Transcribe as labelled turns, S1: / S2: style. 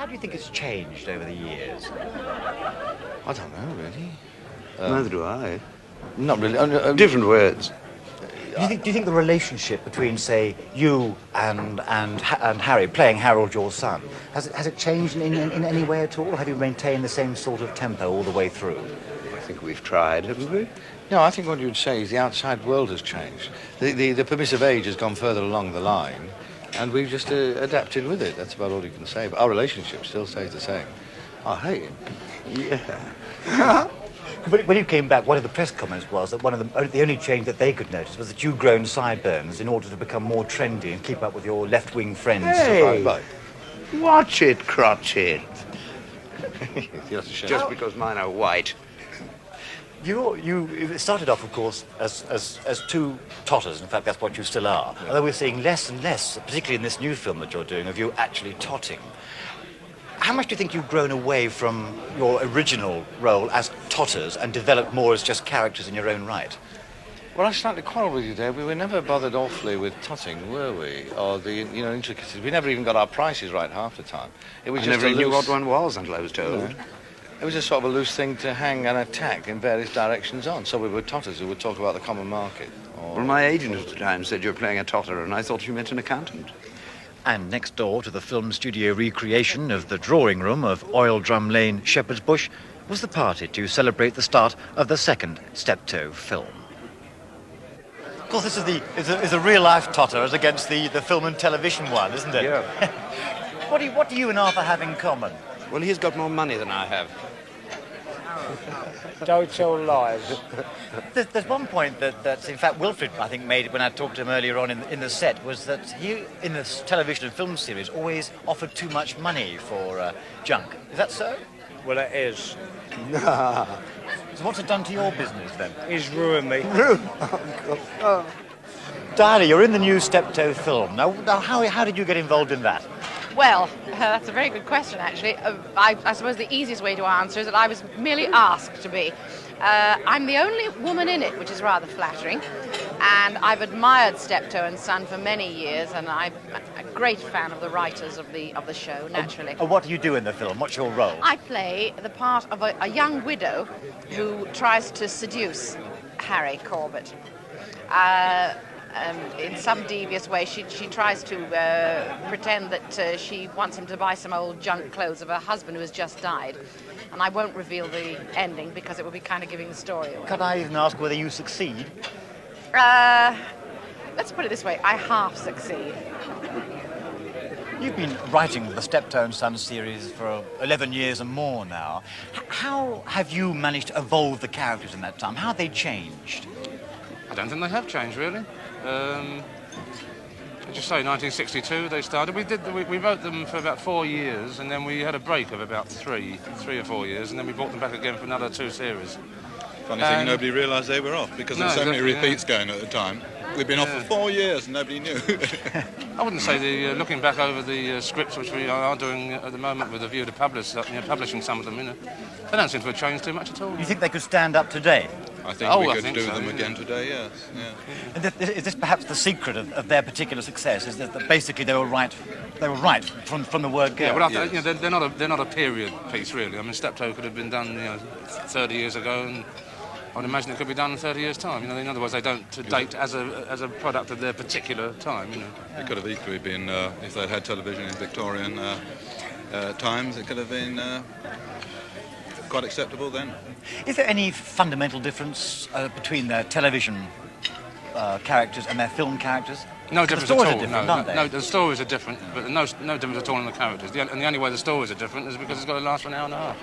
S1: How do you think it's changed over the years?
S2: I don't know, really.
S3: Neither do I.
S2: Not really.
S3: Different words.
S1: Do you think the relationship between, say, you and Harry, playing Harold, your son, has it changed in any way at all? Have you maintained the same sort of tempo all the way through?
S3: I think we've tried, haven't we?
S2: No, I think what you would say is the outside world has changed. The permissive age has gone further along the line, and we've just adapted with it. That's about all you can say. But our relationship still stays the same. I hate him.
S3: Yeah.
S1: When you came back, one of the press comments was that the only change that they could notice was that you'd grown sideburns in order to become more trendy and keep up with your left-wing friends.
S3: Hey,
S2: Right.
S3: watch it, crotchet.
S2: Just
S3: Just because mine are white.
S1: You started off, of course, as two totters. In fact, that's what you still are.
S2: Yeah.
S1: Although we're seeing less and less, particularly in this new film that you're doing, of you actually totting. How much do you think you've grown away from your original role as totters and developed more as just characters in your own right?
S2: Well, I slightly quarrelled with you there. We were never bothered awfully with totting, were we? Or the intricacies. We never even got our prices right half the time. It was
S3: I
S2: just
S3: never
S2: a
S3: knew
S2: loose,
S3: what one was until I was told.
S2: No. It was just sort of a loose thing to hang and attack in various directions on. So we were totters who would talk about the common market. Or...
S3: Well, my agent at the time said you were playing a totter, and I thought you meant an accountant.
S1: And next door to the film studio recreation of the drawing room of Oil Drum Lane, Shepherd's Bush, was the party to celebrate the start of the second Steptoe film. Of course, this is a real-life totter as against the film and television one, isn't it?
S3: Yeah.
S1: What do you and Arthur have in common?
S3: Well, he's got more money than I have.
S4: Don't tell lies.
S1: There's one point that in fact, Wilfred, I think, made when I talked to him earlier on in the set, was that he, in this television and film series, always offered too much money for junk. Is that so?
S4: Well, it is.
S1: So what's it done to your business, then?
S4: He's ruined me.
S1: Diana, you're in the new Steptoe film. Now how did you get involved in that?
S5: Well, that's a very good question, actually. I suppose the easiest way to answer is that I was merely asked to be. I'm the only woman in it, which is rather flattering. And I've admired Steptoe and Son for many years, and I'm a great fan of the writers of the show, naturally.
S1: What do you do in the film? What's your role?
S5: I play the part of a young widow who tries to seduce Harry Corbett. In some devious way, she tries to pretend that she wants him to buy some old junk clothes of her husband who has just died. And I won't reveal the ending because it would be kind of giving the story away.
S1: Can I even ask whether you succeed?
S5: Let's put it this way, I half succeed.
S1: You've been writing the Steptoe and Son series for 11 years and more now. How have you managed to evolve the characters in that time? How have they changed?
S6: I don't think they have changed, really. As you say, 1962 they started. We wrote them for about 4 years, and then we had a break of about three or 4 years, and then we brought them back again for another 2 series.
S7: Funny thing, nobody realised they were off because there were so many repeats going at the time. We've been off for 4 years and nobody knew.
S6: I wouldn't say looking back over the scripts which we are doing at the moment with a view to publishing some of them, they don't seem to have changed too much at all.
S1: You think they could stand up today?
S7: I think we could do them again today, yes. Yeah.
S1: And is this perhaps the secret of their particular success? Is that basically they were right from the word go?
S6: Yeah, well, they're not a period piece, really. I mean, Steptoe could have been done 30 years ago, and I would imagine it could be done in 30 years' time. In other words, they don't date as a product of their particular time.
S7: It could have equally been, if they'd had television in Victorian times, it could have been quite acceptable then.
S1: Is there any fundamental difference between their television characters and their film characters?
S6: No difference
S1: the stories
S6: at all.
S1: Are different, aren't they?
S6: No, the stories are different, but no difference at all in the characters. And the only way the stories are different is because it's got to last for an hour and a half.